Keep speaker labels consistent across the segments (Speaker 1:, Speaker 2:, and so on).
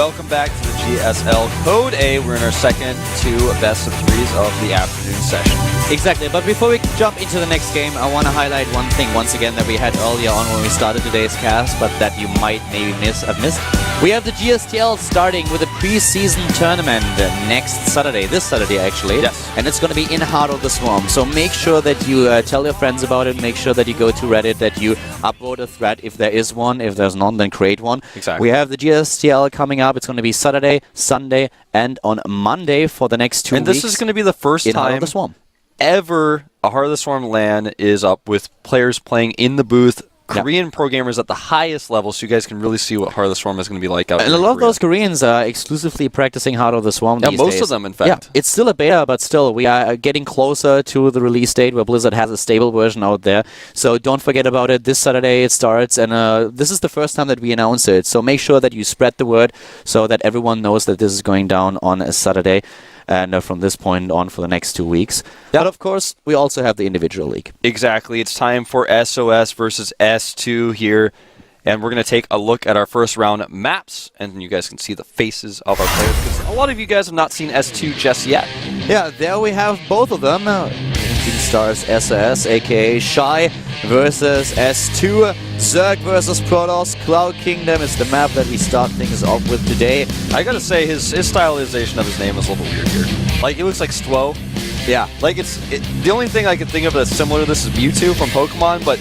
Speaker 1: welcome back to the GSL Code A. We're in our second two best of threes of the afternoon session.
Speaker 2: Exactly, but before we jump into the next game, I want to highlight one thing once again that we had earlier on when we started today's cast, but that you might maybe have missed. We have the GSL starting with a pre-season tournament next Saturday, this Saturday actually.
Speaker 1: Yes.
Speaker 2: And it's going to be in Heart of the Swarm, so make sure that you tell your friends about it, make sure that you go to Reddit, that you upload a thread if there is one, if there's none then create one.
Speaker 1: Exactly.
Speaker 2: We have the GSL coming up, it's going to be Saturday, Sunday and on Monday for the next 2 weeks.
Speaker 1: And this is going to be the first
Speaker 2: in
Speaker 1: time
Speaker 2: Heart of the Swarm
Speaker 1: ever a Heart of the Swarm LAN is up with players playing in the booth, Korean pro gamers at the highest level, so you guys can really see what Heart of the Swarm is going to be like out
Speaker 2: and
Speaker 1: there.
Speaker 2: a lot of those Koreans are exclusively practicing Heart of the Swarm these days.
Speaker 1: Most of them, in fact.
Speaker 2: Yeah, it's still a beta, but still, we are getting closer to the release date where Blizzard has a stable version out there. So don't forget about it. This Saturday it starts, and this is the first time that we announce it. So make sure that you spread the word so that everyone knows that this is going down on a Saturday. And from this point on for the next 2 weeks. But of course, we also have the individual league.
Speaker 1: Exactly. It's time for SOS versus S2 here. And we're going to take a look at our first round maps. And you guys can see the faces of our players, because a lot of you guys have not seen S2 just yet.
Speaker 2: Yeah, there we have both of them. Stars SOS, aka Shy, versus S2. Zerg versus Protoss. Cloud Kingdom is the map that we start things off with today.
Speaker 1: I gotta say, his stylization of his name is a little bit weird here. Like, it looks like Stwo.
Speaker 2: Yeah.
Speaker 1: Like, the only thing I can think of that's similar to this is Mewtwo from Pokemon, but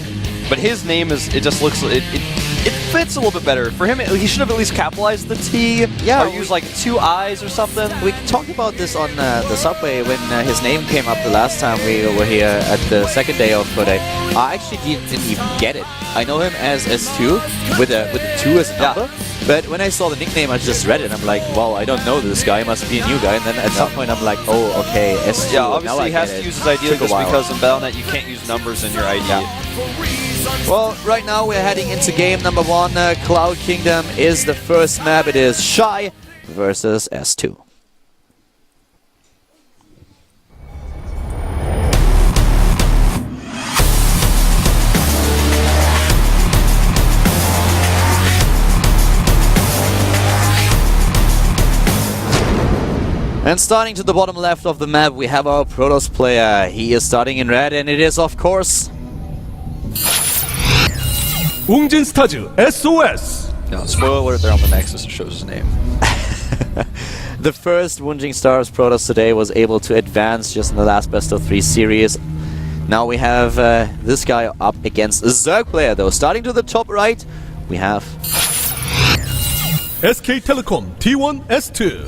Speaker 1: his name is, it just looks, it fits a little bit better. For him, he should have at least capitalized the T,
Speaker 2: yeah,
Speaker 1: or used like 2 I's or something.
Speaker 2: We talked about this on the subway when his name came up the last time we were here at the second day of Code A. I actually didn't even get it. I know him as S2 with a 2 as a number, but when I saw the nickname, I just read it. I'm like, well, I don't know this guy. Must be a new guy. And then at some point, I'm like, oh, okay, S2.
Speaker 1: Yeah, obviously he has to use his ID just because in Battle.net you can't use numbers in your ID.
Speaker 2: Yeah. Well, right now we're heading into game number 1. Cloud Kingdom is the first map. It is Shy versus S2. And starting to the bottom left of the map, we have our Protoss player. He is starting in red, and it is, of course,
Speaker 3: 웅진 스타즈 SOS.
Speaker 1: No, spoiler alert there on the Nexus, it shows his name.
Speaker 2: The first Wunjing Stars Protoss today was able to advance just in the last best of 3 series. Now we have this guy up against a Zerg player, though. Starting to the top right, we have
Speaker 3: SK Telecom T1 S2.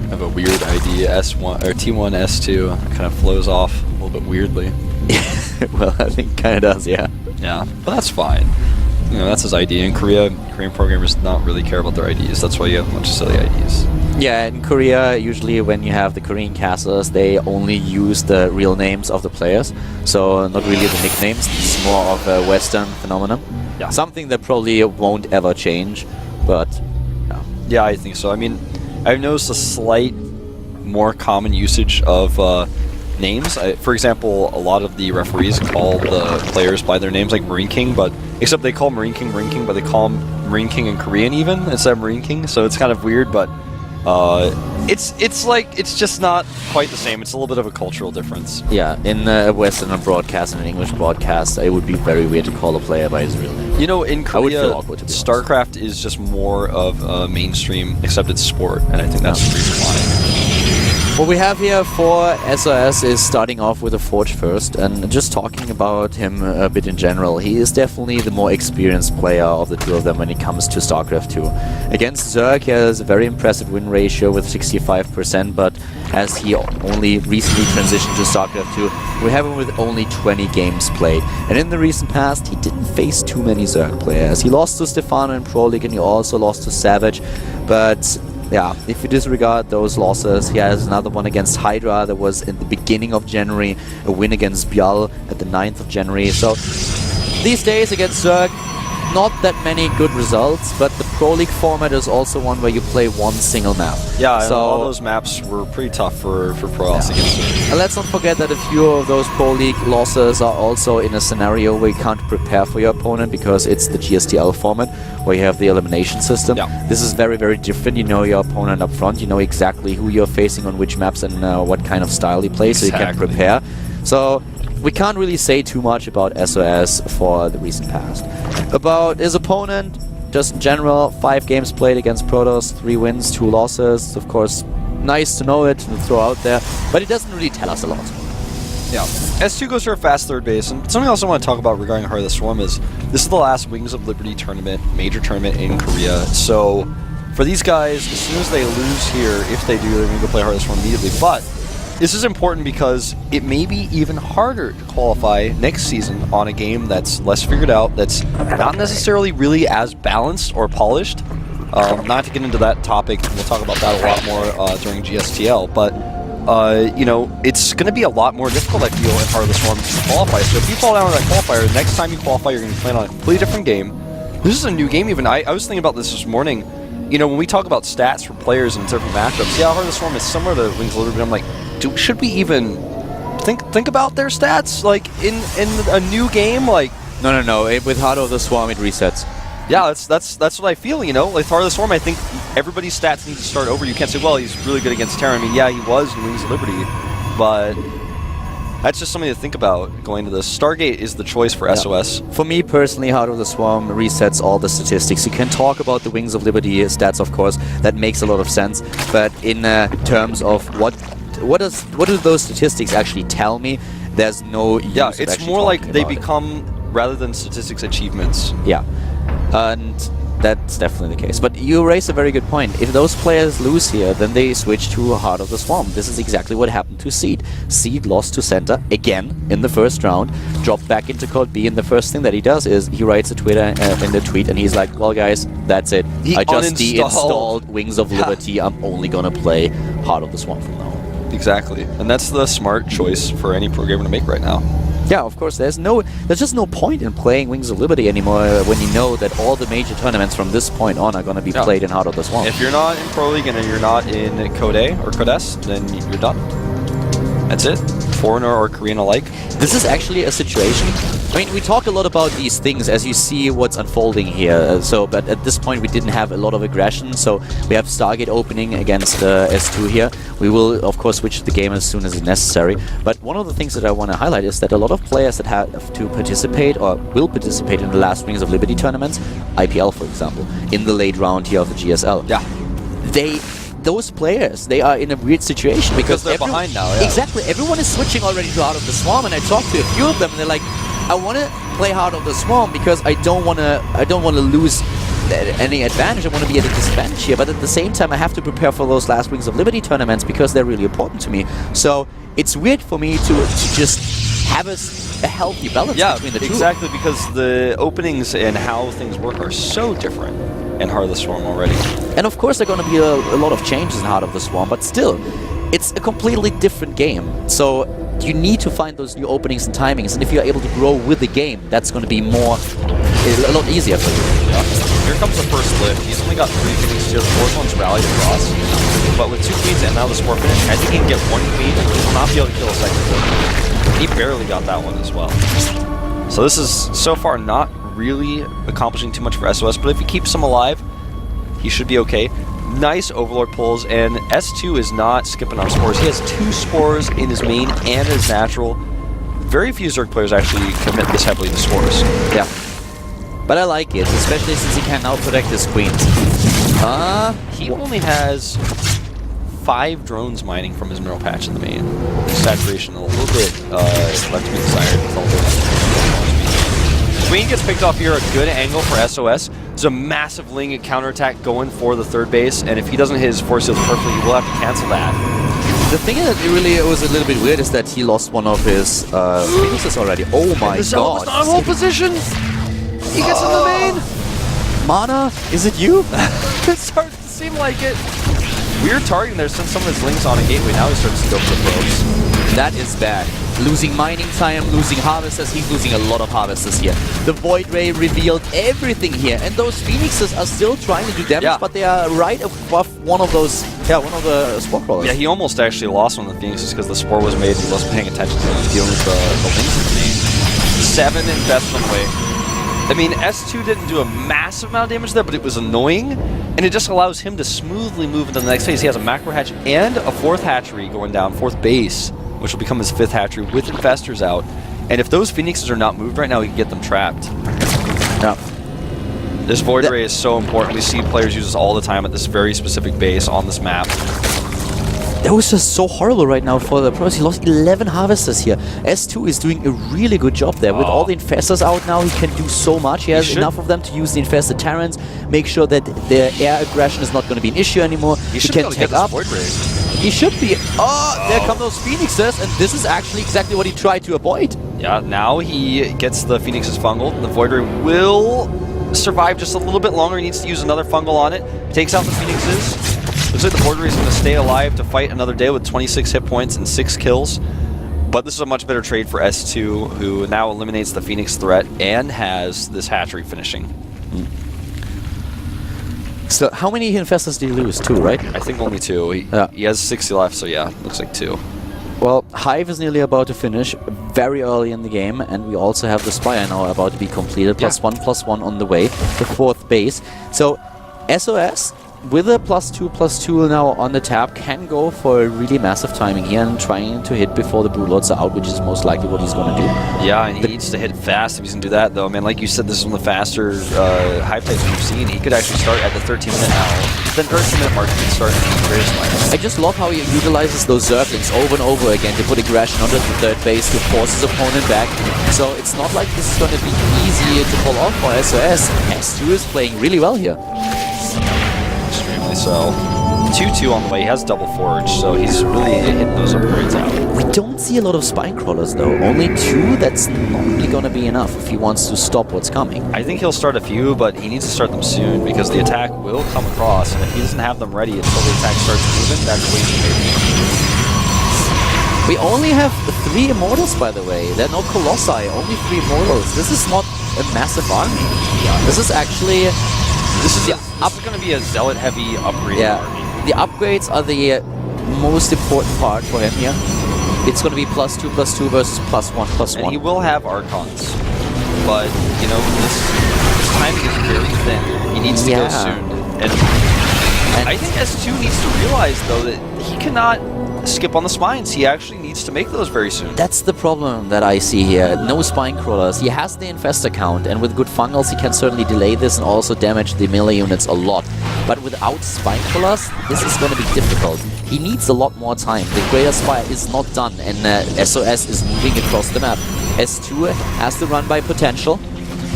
Speaker 1: I have a weird ID, S1 or T1 S2. It kind of flows off a little bit weirdly.
Speaker 2: Well, I think it kind of does, yeah.
Speaker 1: Yeah, but that's fine. You know, that's his ID. In Korea, Korean programmers not really care about their IDs. That's why you have a bunch of silly IDs.
Speaker 2: Yeah, in Korea, usually when you have the Korean casters, they only use the real names of the players. So not really the nicknames. It's more of a Western phenomenon.
Speaker 1: Yeah.
Speaker 2: Something that probably won't ever change, but yeah.
Speaker 1: Yeah, I think so. I mean, I've noticed a slight more common usage of names. For example, a lot of the referees call the players by their names, like Marine King, but except they call Marine King, but they call him Marine King in Korean even instead of Marine King. So it's kind of weird, but it's just not quite the same. It's a little bit of a cultural difference.
Speaker 2: Yeah, in a Western broadcast and an English broadcast, it would be very weird to call a player by his real name.
Speaker 1: You know, in Korea,
Speaker 2: I would feel awkward, to be
Speaker 1: StarCraft is just more of a mainstream, except it's sport, and I think that's the reason why.
Speaker 2: What we have here for SOS is starting off with a Forge first, and just talking about him a bit in general, he is definitely the more experienced player of the two of them when it comes to StarCraft 2. Against Zerg, he has a very impressive win ratio with 65%, but as he only recently transitioned to StarCraft 2, we have him with only 20 games played. And in the recent past, he didn't face too many Zerg players. He lost to Stefano in Pro League, and he also lost to Savage, but yeah, if you disregard those losses, he has another one against Hydra that was in the beginning of January, a win against Bial at the 9th of January. So these days against Zerg, not that many good results, but the Pro League format is also one where you play one single map.
Speaker 1: Yeah,
Speaker 2: so
Speaker 1: all those maps were pretty tough for Protoss against it.
Speaker 2: And let's not forget that a few of those Pro League losses are also in a scenario where you can't prepare for your opponent because it's the GSTL format where you have the elimination system.
Speaker 1: Yeah.
Speaker 2: This is very, very different. You know your opponent up front. You know exactly who you're facing on which maps and what kind of style he plays, so you can prepare. So we can't really say too much about SOS for the recent past. About his opponent, just in general, 5 games played against Protoss, 3 wins, 2 losses. Of course, nice to know it and throw out there, but it doesn't really tell us a lot.
Speaker 1: Yeah. S2 goes for a fast third base, and something else I want to talk about regarding Heart of the Swarm is this is the last Wings of Liberty tournament, major tournament in Korea. So for these guys, as soon as they lose here, if they do, they're going to go play Heart of the Swarm immediately. But this is important because it may be even harder to qualify next season on a game that's less figured out, that's not necessarily really as balanced or polished. Not to get into that topic, we'll talk about that a lot more during GSTL, but you know, it's going to be a lot more difficult, I feel, in Heart of the Swarm to qualify. So if you fall down on that qualifier, next time you qualify, you're going to be playing on a completely different game. This is a new game even. I was thinking about this morning. You know, when we talk about stats for players in different matchups, yeah, Heart of the Swarm is similar to Wings of Liberty, but I'm like, should we even think about their stats like in a new game? Like,
Speaker 2: No. With Heart of the Swarm, it resets.
Speaker 1: Yeah, that's what I feel. You know, like Heart of the Swarm, I think everybody's stats need to start over. You can't say, well, he's really good against Terra. I mean, yeah, he was in Wings of Liberty, but that's just something to think about going into this. Stargate is the choice for SOS.
Speaker 2: For me personally, Heart of the Swarm resets all the statistics. You can talk about the Wings of Liberty stats, of course. That makes a lot of sense. But in terms of what do those statistics actually tell me? There's no use.
Speaker 1: Yeah, it's more like they become, rather than statistics, achievements.
Speaker 2: Yeah, and that's definitely the case. But you raise a very good point. If those players lose here, then they switch to Heart of the Swarm. This is exactly what happened to Seed. Seed lost to Center again in the first round, dropped back into Code B, and the first thing that he does is he writes a Twitter in the tweet, and he's like, well guys, that's it. I just deinstalled Wings of Liberty. I'm only gonna play Heart of the Swarm from now on.
Speaker 1: Exactly, and that's the smart choice for any programmer to make right now.
Speaker 2: Yeah, of course, there's just no point in playing Wings of Liberty anymore when you know that all the major tournaments from this point on are going to be played in Heart of the Swarm.
Speaker 1: If you're not in Pro League and you're not in Code A or Code S, then you're done. That's it. Foreigner or Korean alike.
Speaker 2: This is actually a situation. I mean, we talk a lot about these things as you see what's unfolding here. But at this point, we didn't have a lot of aggression. So we have Stargate opening against S2 here. We will, of course, switch the game as soon as it's necessary. But one of the things that I want to highlight is that a lot of players that have to participate or will participate in the last Wings of Liberty tournaments, IPL, for example, in the late round here of the GSL.
Speaker 1: Yeah.
Speaker 2: Those players, they are in a weird situation because
Speaker 1: they're behind now. Yeah.
Speaker 2: Exactly. Everyone is switching already to Heart of the Swarm, and I talked to a few of them, and they're like, I want to play Heart of the Swarm because I don't want to lose any advantage. I want to be at a disadvantage here, but at the same time, I have to prepare for those last Wings of Liberty tournaments because they're really important to me. So it's weird for me to just have a healthy balance between the two.
Speaker 1: Exactly, because the openings and how things work are so different in Heart of the Swarm already.
Speaker 2: And of course, there are going to be a lot of changes in Heart of the Swarm, but still, it's a completely different game. So you need to find those new openings and timings, and if you're able to grow with the game, that's going to be a lot easier for you.
Speaker 1: Yeah. Here comes the first lift. He's only got 3 queens here. The fourth one's rallied across. But with 2 queens and now the sport finish, I think he can get 1 queen and he will not be able to kill a second queen. He barely got that one as well. So this is so far not really accomplishing too much for SOS, but if he keeps him alive, he should be okay. Nice Overlord pulls, and S2 is not skipping on spores. He has 2 spores in his main and his natural. Very few Zerg players actually commit this heavily to spores.
Speaker 2: Yeah. But I like it, especially since he can now protect his queens.
Speaker 1: He only has 5 drones mining from his mineral patch in the main. Saturation a little bit left to be desired with all the Queen gets picked off here, a good angle for SOS. There's a massive Ling counterattack going for the third base, and if he doesn't hit his force fields perfectly, he will have to cancel that.
Speaker 2: The thing that really was a little bit weird is that he lost one of his Phoenixes already. Oh my god.
Speaker 1: Not in hold position! He gets in the main!
Speaker 2: Mana, is it you?
Speaker 1: It starts to seem like it. Weird targeting there since some of his Lings on a gateway. Now he starts to go for the probes.
Speaker 2: That is bad. losing mining time, losing harvesters. He's losing a lot of harvesters here. The Void Ray revealed everything here, and those Phoenixes are still trying to do damage, but they are right above one of those, one of the Spore Crawlers.
Speaker 1: Yeah, he almost actually lost one of the Phoenixes because the Spore was made and he wasn't paying attention to him, dealing with the Lings in the main. 7 investment away. I mean, S2 didn't do a massive amount of damage there, but it was annoying, and it just allows him to smoothly move into the next phase. He has a macro hatch and a 4th hatchery going down, 4th base, which will become his 5th hatchery with infestors out. And if those Phoenixes are not moved right now, he can get them trapped.
Speaker 2: Yeah.
Speaker 1: This Void Ray is so important. We see players use this all the time at this very specific base on this map.
Speaker 2: That was just so horrible right now for the pros. He lost 11 harvesters here. S2 is doing a really good job there. With all the infestors out now, he can do so much. He has enough of them to use the infested Terrans, make sure that the air aggression is not going to be an issue anymore. He can take up. He should be. Oh, there come those Phoenixes, and this is actually exactly what he tried to avoid.
Speaker 1: Yeah, now he gets the Phoenixes fungal. The Void Ray will survive just a little bit longer. He needs to use another fungal on it. Takes out the Phoenixes. Looks like the Void Ray is going to stay alive to fight another day with 26 hit points and 6 kills. But this is a much better trade for S2, who now eliminates the Phoenix threat and has this hatchery finishing.
Speaker 2: So how many infestors did he lose? 2, right?
Speaker 1: I think only 2. He has 60 left, so yeah, looks like 2.
Speaker 2: Well, Hive is nearly about to finish very early in the game, and we also have the Spire now about to be completed. +1/+1 on the way, the 4th base. So SOS, with a +2/+2 now on the tab, can go for a really massive timing here and trying to hit before the Broodlords are out, which is most likely what he's going to do.
Speaker 1: Yeah, and he needs to hit fast if he's going to do that, though. Man, like you said, this is one of the faster high plays we've seen. He could actually start at the 13-minute hour. Then 13-minute mark, he can start in the greatest lines.
Speaker 2: I just love how he utilizes those Zerglings over and over again to put aggression onto the 3rd base to force his opponent back. So it's not like this is going to be easy to pull off for SOS. S2 is playing really well here.
Speaker 1: So 2-2 on the way. He has double forge, so he's really hitting those upgrades out.
Speaker 2: We don't see a lot of spine crawlers though. Only 2. That's not really going to be enough if he wants to stop what's coming.
Speaker 1: I think he'll start a few, but he needs to start them soon because the attack will come across, and if he doesn't have them ready until the attack starts moving, that's wasting maybe.
Speaker 2: We only have 3 Immortals, by the way. There are no Colossi, only 3 Immortals. This is not a massive army. This is actually...
Speaker 1: This is going to be a zealot-heavy upgrade army.
Speaker 2: The upgrades are the most important part for him here. It's going to be +2/+2 versus +1/+1.
Speaker 1: And he will have Archons, but, you know, this timing is very thin. He needs to go soon. And I think S2 needs to realize, though, that he cannot skip on the spines. He actually needs to make those very soon.
Speaker 2: That's the problem that I see here. No spine crawlers. He has the infestor count, and with good fungals, he can certainly delay this and also damage the melee units a lot. But without spine crawlers, this is going to be difficult. He needs a lot more time. The Greater Spire is not done, and SOS is moving across the map. S2 has to run by potential.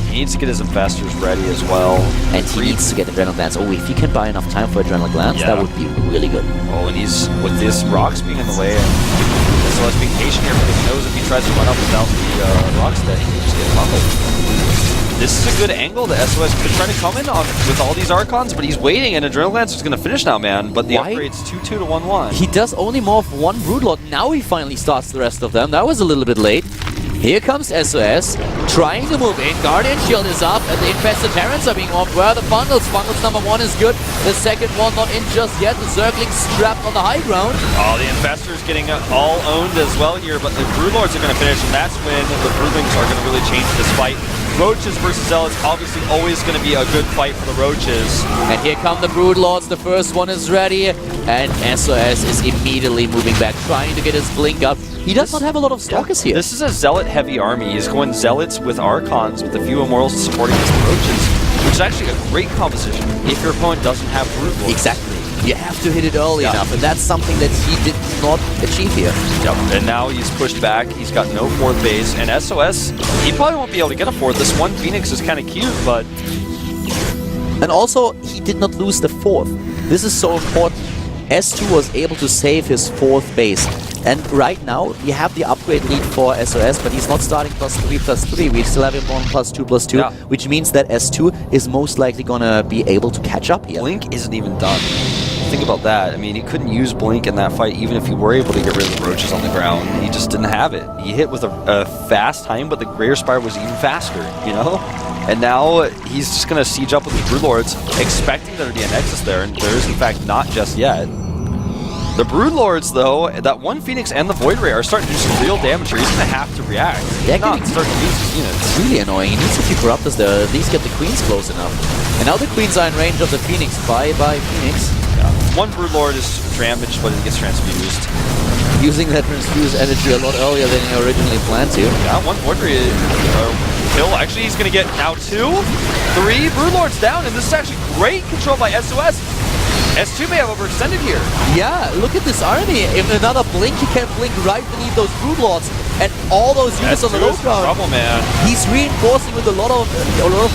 Speaker 1: He needs to get his investors ready as well.
Speaker 2: And he needs to get Adrenal Glands. Oh, if he can buy enough time for Adrenal Glands, that would be really good.
Speaker 1: Oh, and he's, with this rocks being in the way, and SOS being patient here, because he knows if he tries to run up without the rocks, that he can just get fumbled. This is a good angle that SOS could try to come in on with all these Archons, but he's waiting, and Adrenal Glands is going to finish now, man. But the upgrade's 2-2 to 1-1.
Speaker 2: He does only morph 1 Broodlord. Now he finally starts the rest of them. That was a little bit late. Here comes SOS, trying to move in. Guardian Shield is up, and the infested Terrans are being morphed. Where are the Fungals? Fungals number 1 is good. The second one not in just yet. The Zergling's strapped on the high ground.
Speaker 1: Oh, the Infestors getting all owned as well here, but the Broodlords are going to finish, and that's when the Broodlings are going to really change this fight. Roaches versus Zealots, obviously always going to be a good fight for the Roaches.
Speaker 2: And here come the Broodlords. The first one is ready, and SOS is immediately moving back, trying to get his blink up. He does not have a lot of Stalkers here.
Speaker 1: This is a Zealot-heavy army. He's going Zealots with Archons, with a few Immortals supporting his Roaches, which is actually a great composition if your opponent doesn't have Broodlords.
Speaker 2: Exactly. You have to hit it early enough, and that's something that he did not achieve here.
Speaker 1: Yep, and now he's pushed back. He's got no 4th base, and SOS, he probably won't be able to get a 4th. This one Phoenix is kind of cute, but...
Speaker 2: And also, he did not lose the 4th. This is so important. S2 was able to save his 4th base. And right now, we have the upgrade lead for SOS, but he's not starting +3/+3. We still have him on +2/+2, which means that S2 is most likely gonna be able to catch up here.
Speaker 1: Blink isn't even done. Think think about that. I mean, he couldn't use Blink in that fight, even if you were able to get rid of the roaches on the ground. He just didn't have it. He hit with a fast time, but the Greater Spire was even faster, you know? And now he's just going to siege up with the Broodlords, expecting there to be a Nexus there, and there is, in fact, not just yet. The Broodlords, though, that one Phoenix and the Void Ray are starting to do some real damage here. He's going to have to react.
Speaker 2: Yeah,
Speaker 1: not start to lose his units.
Speaker 2: It's really annoying. He needs a few Corruptors there, at least get the Queens close enough. And now the Queens are in range of the Phoenix. Bye Phoenix.
Speaker 1: Yeah. One Broodlord is damaged, but it gets transfused.
Speaker 2: Using that transfused energy a lot earlier than he originally planned to.
Speaker 1: Yeah, one Void Ray kill. Actually, he's going to get now 2, 3 Broodlords down, and this is actually great control by SOS. S2 may have overextended here.
Speaker 2: Yeah, look at this army. If another blink, he can blink right beneath those Broodlords, and all those units on the low ground.
Speaker 1: Trouble, man.
Speaker 2: He's reinforcing with a lot of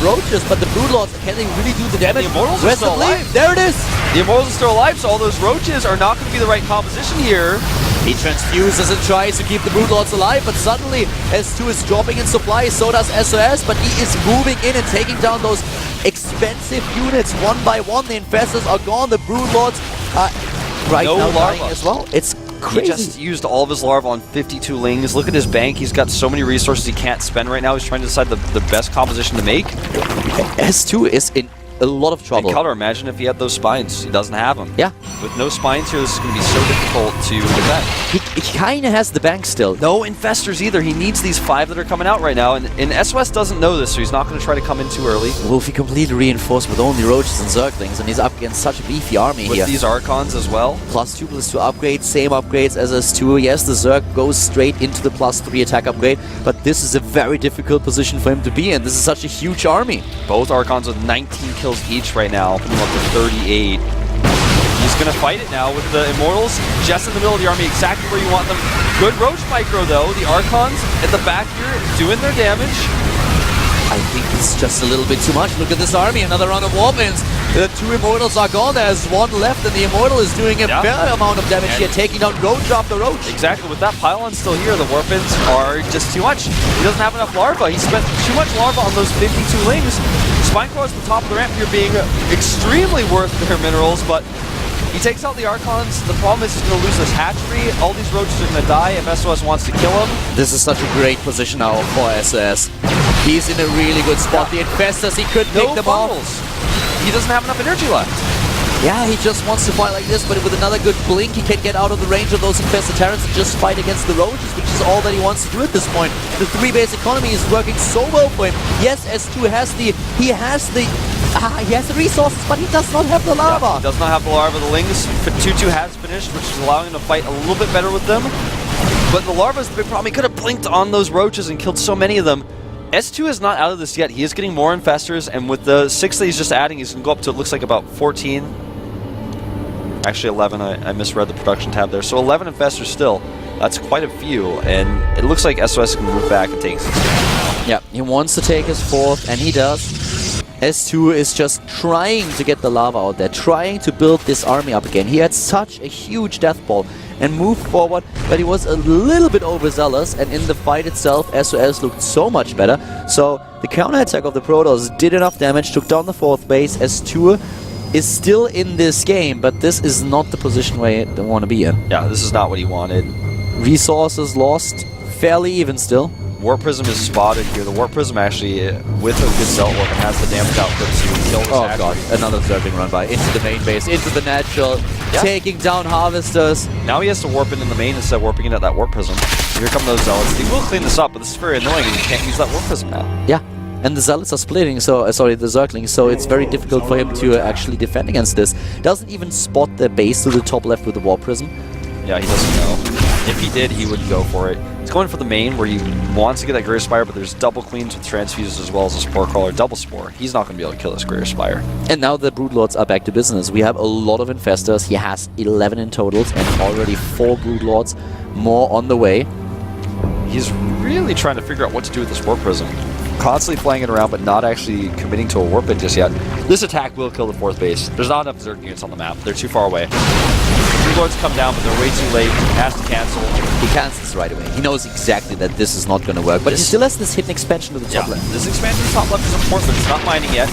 Speaker 2: roaches, but the Broodlords, can they really do the damage?
Speaker 1: The Immortals are still alive.
Speaker 2: There it is.
Speaker 1: The Immortals are still alive, so all those roaches are not going to be the right composition here.
Speaker 2: He transfuses and tries to keep the Broodlords alive, but suddenly S2 is dropping in supply, so does SOS, but he is moving in and taking down those expensive units one by one. The Infestors are gone, the Broodlords are now dying as well. It's crazy.
Speaker 1: He just used all of his larvae on 52 lings. Look at his bank. He's got so many resources he can't spend right now. He's trying to decide the best composition to make.
Speaker 2: S2 is in a lot of trouble.
Speaker 1: And Cutter, imagine if he had those spines. He doesn't have them.
Speaker 2: Yeah.
Speaker 1: With no spines here, this is going to be so difficult to defend.
Speaker 2: He kind of has the bank still.
Speaker 1: No Infestors either. He needs these 5 that are coming out right now, and SOS doesn't know this, so he's not going to try to come in too early.
Speaker 2: Well, if he completely reinforced with only roaches and zerglings, and he's up against such a beefy army
Speaker 1: here. With these Archons as well.
Speaker 2: +2, +2 upgrade, same upgrades as S2. Yes, the Zerg goes straight into the +3 attack upgrade, but this is a very difficult position for him to be in. This is such a huge army.
Speaker 1: Both Archons with 19 kills each right now, putting him up to 38. He's going to fight it now with the Immortals just in the middle of the army, exactly where you want them. Good Roach Micro, though. The Archons at the back here doing their damage.
Speaker 2: I think it's just a little bit too much. Look at this army, another round of Warpins. The 2 Immortals are gone. There's 1 left, and the Immortal is doing a fair amount of damage here, taking down Roach after Roach.
Speaker 1: Exactly. With that pylon still here, the Warpins are just too much. He doesn't have enough larvae. He spent too much larvae on those 52 lings. Spineclaw is at the top of the ramp here, being extremely worth their minerals, but he takes out the Archons. The problem is he's going to lose this hatchery. All these roaches are going to die if SOS wants to kill him.
Speaker 2: This is such a great position now for SOS. He's in a really good spot. The Infestors, he could pick them off.
Speaker 1: He doesn't have enough energy left.
Speaker 2: Yeah, he just wants to fight like this, but with another good blink, he can get out of the range of those infested Terrans and just fight against the roaches, which is all that he wants to do at this point. The 3-base economy is working so well for him. Yes, S2 has the resources, but he does not have the larva.
Speaker 1: Yeah, he does not have the larva. The lings, 2-2 has finished, which is allowing him to fight a little bit better with them. But the larva is the big problem. He could have blinked on those roaches and killed so many of them. S2 is not out of this yet. He is getting more Infestors, and with the 6 that he's just adding, he's going to go up to, it looks like, about 14. Actually 11, I misread the production tab there. So 11 Infestors still. That's quite a few, and it looks like SOS can move back and take 6.
Speaker 2: Yeah, he wants to take his 4th, and he does. S2 is just trying to get the lava out there, trying to build this army up again. He had such a huge death ball and moved forward, but he was a little bit overzealous, and in the fight itself, SOS looked so much better. So the counterattack of the Protoss did enough damage, took down the 4th base. S2 is still in this game, but this is not the position where they want to be in.
Speaker 1: Yeah, this is not what he wanted.
Speaker 2: Resources lost, fairly even still.
Speaker 1: Warp Prism is spotted here. The Warp Prism actually, with a good Cell Warp, and has the damage output to kill this
Speaker 2: Oh god, another Zergling run by, into the main base, into the natural, taking down Harvesters.
Speaker 1: Now he has to warp in the main instead of warping in at that Warp Prism. Here come those Zealots. He will clean this up, but this is very annoying, and you can't use that Warp Prism now.
Speaker 2: Yeah. And the Zealots are splitting, so the Zerglings, so it's very difficult for him to actually defend against this. Doesn't even spot the base to the top left with the Warp Prism.
Speaker 1: Yeah, he doesn't know. If he did, he would go for it. He's going for the main, where he wants to get that Greater Spire, but there's double Queens with Transfuses as well as a Spore Crawler, double Spore. He's not going to be able to kill this Greater Spire.
Speaker 2: And now the Broodlords are back to business. We have a lot of Infestors. He has 11 in totals, and already 4 Broodlords, more on the way.
Speaker 1: He's really trying to figure out what to do with this Warp Prism. Constantly flying it around, but not actually committing to a warp in just yet. This attack will kill the 4th base. There's not enough Zerg units on the map. They're too far away. The Lords come down, but they're way too late. He has to cancel.
Speaker 2: He cancels right away. He knows exactly that this is not going to work, but he still has this hidden expansion to the top left.
Speaker 1: This expansion to the top left is important, but it's not mining yet.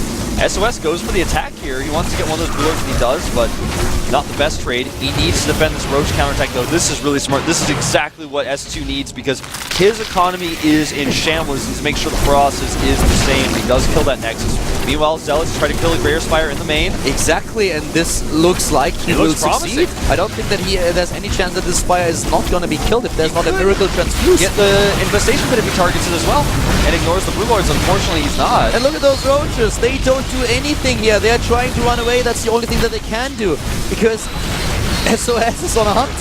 Speaker 1: SOS goes for the attack here. He wants to get one of those Blue Lords, and he does, but Not the best trade. He needs to defend this Roach counterattack, though. This is really smart. This is exactly what S2 needs because his economy is in shambles. He needs to make sure the process is the same. He does kill that Nexus. Meanwhile, Zealots try to kill a Greater Spire in the main.
Speaker 2: Exactly, and this looks like he will succeed. I don't think that there's any chance that this Spire is not going to be killed if there's not a miracle transfuse.
Speaker 1: Get the Infestation Pit if he targets it as well, and ignores the Blue Lords. Unfortunately, he's not.
Speaker 2: And look at those Roaches. They don't do anything here. They're trying to run away. That's the only thing that they can do because SOS is on a hunt.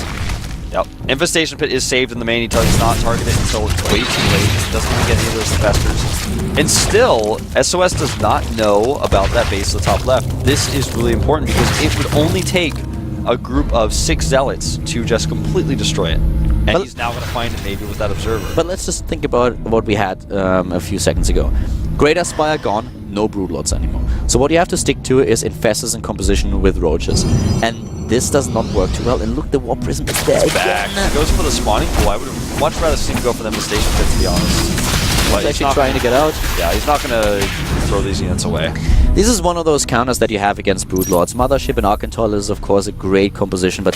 Speaker 1: Yep. Infestation Pit is saved in the main. He does not target it until it's way too late. Doesn't even get any of those infestors. And still, SOS does not know about that base at the top left. This is really important because it would only take a group of 6 Zealots to just completely destroy it. And he's now going to find it maybe with that Observer.
Speaker 2: But let's just think about what we had a few seconds ago. Greater Spire gone, no Broodlords anymore. So what you have to stick to is Infestors in composition with Roaches. And this does not work too well. And look, the Warp Prism is there again.
Speaker 1: He goes for the spawning pool. I would have much rather seen him go for the Infestation Pit, to be honest.
Speaker 2: He's actually trying to get out.
Speaker 1: Yeah, he's not going to throw these units away.
Speaker 2: This is one of those counters that you have against Broodlords. Mothership and Archantol is, of course, a great composition, but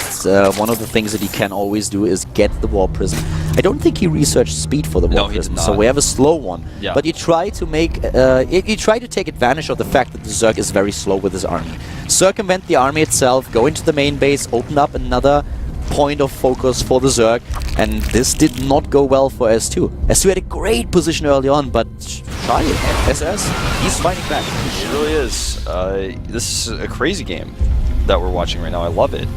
Speaker 2: one of the things that he can always do is get the Warp Prism. I don't think he researched speed for the Warp Prism, so we have a slow one.
Speaker 1: Yeah.
Speaker 2: But you try to make, you try to take advantage of the fact that the Zerg is very slow with his army. Circumvent the army itself, go into the main base, open up another point of focus for the Zerg, and this did not go well for S2. S2 had a great position early on, but try it. SS, he's fighting back.
Speaker 1: It really is. This is a crazy game that we're watching right now. I love it.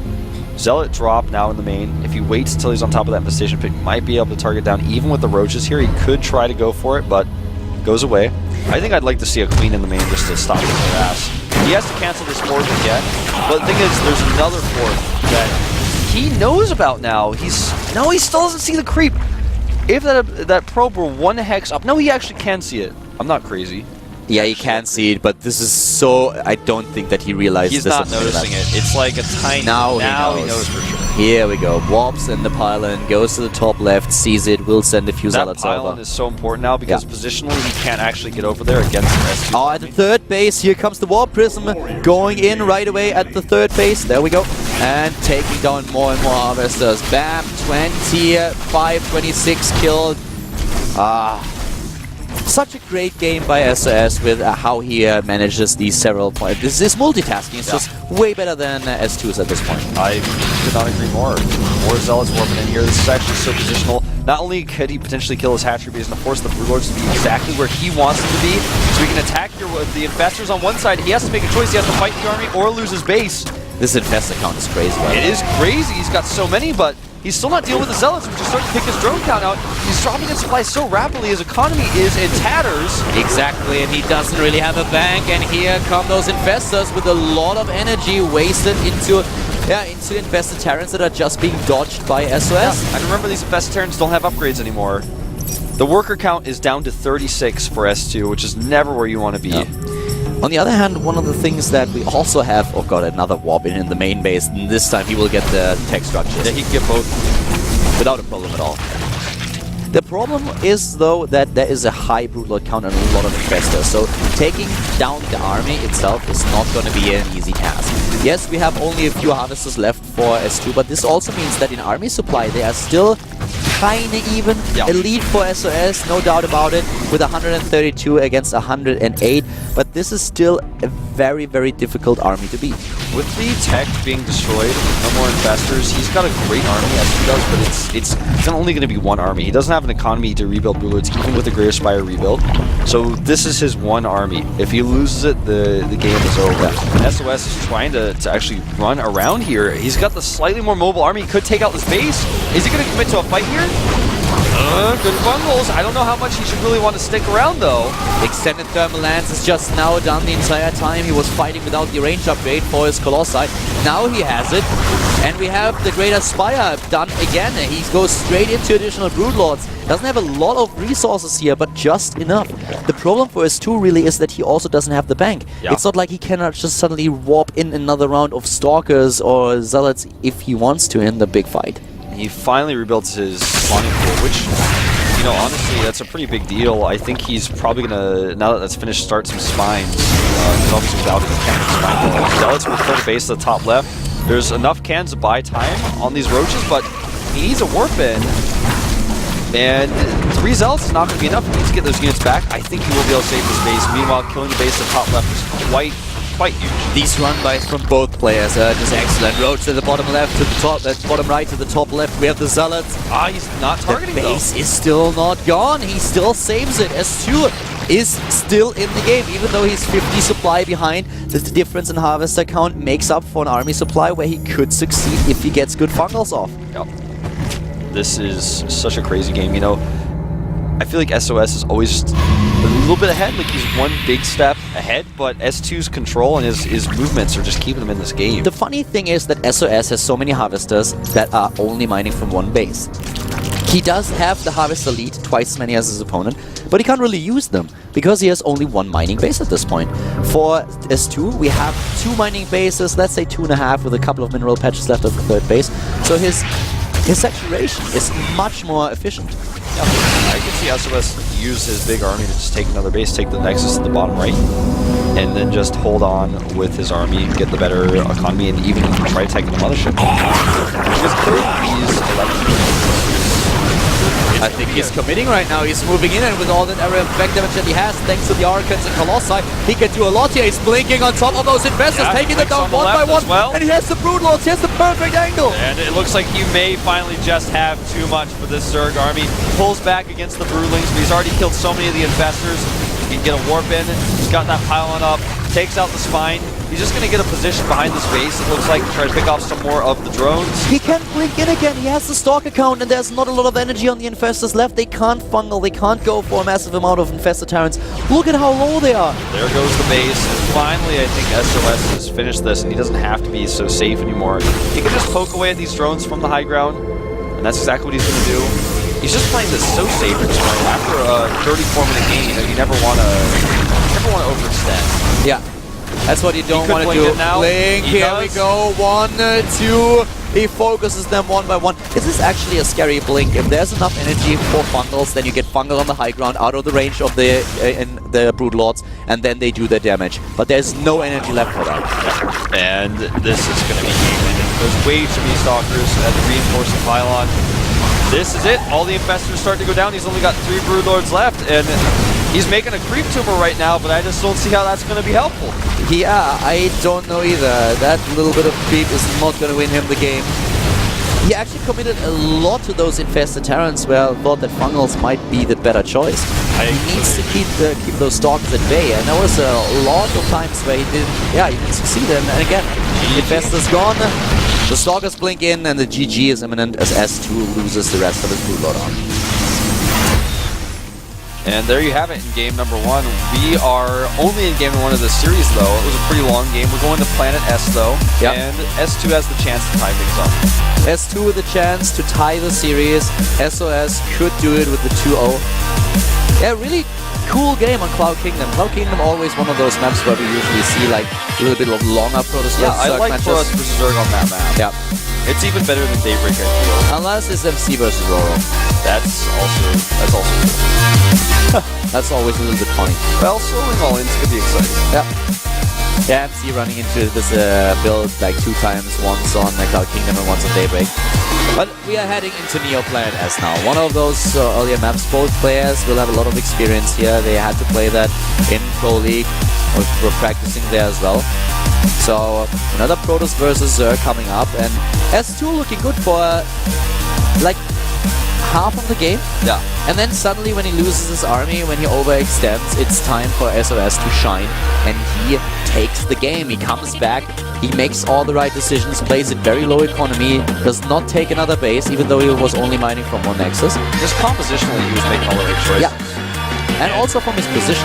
Speaker 1: Zealot drop now in the main. If he waits until he's on top of that Infestation Pit, he might be able to target down. Even with the Roaches here, he could try to go for it, but goes away. I think I'd like to see a Queen in the main just to stop his harass. He has to cancel this 4th again, but the thing is, there's another 4th that he knows about now. He still doesn't see the creep. If that probe were 1 hex up, no, he actually can see it. I'm not crazy.
Speaker 2: Yeah, he can see it, but this is so... I don't think that he realizes
Speaker 1: He's
Speaker 2: this.
Speaker 1: not noticing it. It's like a tiny...
Speaker 2: Now
Speaker 1: he knows for sure.
Speaker 2: Here we go. Warps in the pylon, goes to the top left, sees it, will send a few Zealots over.
Speaker 1: That pylon is so important now because positionally he can't actually get over there against the S2.
Speaker 2: Oh, at the 3rd base, here comes the Warp Prism going in right away at the 3rd base. There we go. And taking down more and more Harvesters. Bam, 25, 26 killed. Such a great game by SOS with how he manages these several points. This multitasking is just way better than S2's at this point.
Speaker 1: I could not agree more. More Zealots warping in here. This is actually so positional. Not only could he potentially kill his hatchery, but he's going to force the Broodlords to be exactly where he wants them to be. So he can attack here with the Infestors on one side. He has to make a choice. He has to fight the army or lose his base.
Speaker 2: This Infestor count is crazy. Right?
Speaker 1: It is crazy. He's got so many, but he's still not dealing with the Zealots, which is starting to pick his drone count out. He's dropping in supplies so rapidly, his economy is in tatters.
Speaker 2: Exactly, and he doesn't really have a bank, and here come those Infestors with a lot of energy wasted into Infested Terrans that are just being dodged by SOS.
Speaker 1: Yeah. And remember, these Infested Terrans don't have upgrades anymore. The worker count is down to 36 for S2, which is never where you want to be.
Speaker 2: No. On the other hand, one of the things that we also have, oh god, another warp in the main base, and this time he will get the tech structures.
Speaker 1: Yeah, he can get both
Speaker 2: without a problem at all. The problem is, though, that there is a high Broodlord count and a lot of Infestors, so taking down the army itself is not going to be an easy task. Yes, we have only a few Harvesters left for S2, but this also means that in army supply they are still kinda even. Elite for SOS, no doubt about it, with 132 against 108, but this is still a very, very difficult army to beat.
Speaker 1: With the tech being destroyed, no more Infestors, he's got a great army as he does, but it's only going to be one army. He doesn't have an economy to rebuild Broodlords, even with the Greater Spire rebuild. So this is his one army. If he loses it, the game is over. And SOS is trying to actually run around here. He's got the slightly more mobile army. He could take out this base. Is he going to commit to a fight here? Good bundles. I don't know how much he should really want to stick around, though.
Speaker 2: Extended Thermal Lance is just now done the entire time. He was fighting without the range upgrade for his Colossi. Now he has it. And we have the Greater Spire done again. He goes straight into additional Broodlords. Doesn't have a lot of resources here, but just enough. The problem for S2 really is that he also doesn't have the bank. It's not like he cannot just suddenly warp in another round of Stalkers or Zealots if he wants to in the big fight.
Speaker 1: He finally rebuilds his spawning pool, which, you know, honestly, that's a pretty big deal. I think he's probably going to, now that that's finished, start some spines. Because obviously without it, he can't make spine pool. Zealots will throw the base to the top left. There's enough cans to buy time on these roaches, but he needs a warp in. And 3 zealots is not going to be enough. He needs to get those units back. I think he will be able to save this base. Meanwhile, killing the base at top left is quite huge.
Speaker 2: These run-bys from both players are just excellent. Roach to the bottom left, to the top, bottom right, to the top left. We have the zealots.
Speaker 1: He's not targeting
Speaker 2: the base is still not gone. He still saves it. S2 is still in the game, even though he's 50 supply behind. The difference in harvester count makes up for an army supply where he could succeed if he gets good fungals off.
Speaker 1: Yep. This is such a crazy game, you know. I feel like SOS is always just a little bit ahead, like he's one big step ahead, but S2's control and his movements are just keeping him in this game.
Speaker 2: The funny thing is that SOS has so many harvesters that are only mining from one base. He does have the harvester lead, twice as many as his opponent, but he can't really use them because he has only one mining base at this point. For S2, we have 2 mining bases, let's say 2.5 with a couple of mineral patches left of the 3rd base. So his saturation is much more efficient.
Speaker 1: Yeah, I can see SOS use his big army to just take another base, take the Nexus to the bottom right, and then just hold on with his army, get the better economy, and even try to take the mothership. Because clearly he's
Speaker 2: I think he's committing right now. He's moving in, and with all that area of effect damage that he has, thanks to the Archons and Colossi, he can do a lot here. He's blinking on top of those investors, taking them down one by one, and he has the Broodlords. He has the perfect angle.
Speaker 1: And it looks like you may finally just have too much for this Zerg army. Pulls back against the Broodlings, but he's already killed so many of the investors. He can get a warp in. He's got that pylon up, takes out the spine. He's just going to get a position behind this base, it looks like, to try to pick off some more of the drones.
Speaker 2: He can't blink in again. He has the Stalker count, and there's not a lot of energy on the Infestors left. They can't fungal. They can't go for a massive amount of Infestor Tyrants. Look at how low they are.
Speaker 1: There goes the base. And finally, I think SOS has finished this, and he doesn't have to be so safe anymore. He can just poke away at these drones from the high ground, and that's exactly what he's going to do. He's just playing this so safe at this point. After a 34-minute game, you know, you never want to overextend.
Speaker 2: Yeah. That's what you don't want to do. Blink, here we go, 1, 2, he focuses them one by one. This is actually a scary blink. If there's enough energy for fungals, then you get fungal on the high ground, out of the range of the Broodlords, and then they do their damage. But there's no energy left for that.
Speaker 1: And this is going to be game-ending. There's way too many Stalkers at the reinforcing pylon. This is it. All the Infestors start to go down. He's only got 3 Broodlords left, and he's making a creep tumor right now, but I just don't see how that's going to be helpful.
Speaker 2: Yeah, I don't know either. That little bit of creep is not going to win him the game. He actually committed a lot to those Infested Terrans where I thought that Fungals might be the better choice. He needs to keep those Stalkers at bay, and there was a lot of times where he didn't succeed. And again, Infestor's gone, the Stalkers blink in, and the GG is imminent as S2 loses the rest of his Broodlord army. And there you have it in game number 1. We are only in game 1 of this series, though. It was a pretty long game. We're going to Planet S, though. Yep. And S2 has the chance to tie things up. S2 with the chance to tie the series. SOS could do it with the 2-0. Yeah, really cool game on Cloud Kingdom. Cloud Kingdom always one of those maps where we usually see like a little bit of longer Protoss
Speaker 1: Zerg matches. Yeah, I like Protoss versus Zerg on that map.
Speaker 2: Yeah.
Speaker 1: It's even better than Daybreak, I feel. Unless
Speaker 2: it's MC versus Roro.
Speaker 1: That's also cool.
Speaker 2: That's always a little bit funny.
Speaker 1: Well, soloing all in could be exciting.
Speaker 2: Yeah. Yeah, MC running into this build like 2 times, once on Cloud Kingdom and once on Daybreak. But we are heading into Neo Planet S now. One of those earlier maps. Both players will have a lot of experience here. They had to play that in Pro League. We're practicing there as well. So another Protoss versus Zerg coming up, and S2 looking good for like half of the game.
Speaker 1: Yeah.
Speaker 2: And then suddenly when he loses his army, when he overextends, it's time for SOS to shine, and he takes the game. He comes back, he makes all the right decisions, plays it very low economy, does not take another base, even though he was only mining from one nexus.
Speaker 1: Just compositionally, he was making all the right choices.
Speaker 2: Yeah. And also from his position.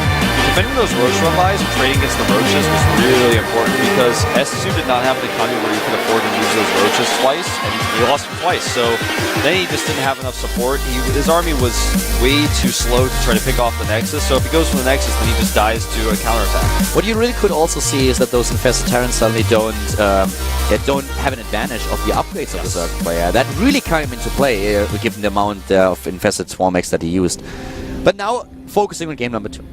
Speaker 1: Defending those Roach run-bys and trading against the Roaches was really important because S2 did not have an economy where he could afford to use those Roaches twice, and he lost them twice. So then he just didn't have enough support. His army was way too slow to try to pick off the Nexus, so if he goes for the Nexus, then he just dies to a counterattack.
Speaker 2: What you really could also see is that those Infested Terrans suddenly don't have an advantage of the upgrades of the Zerg player. That really came into play, given the amount of Infested Swarm X that he used. But now, focusing on game number 2.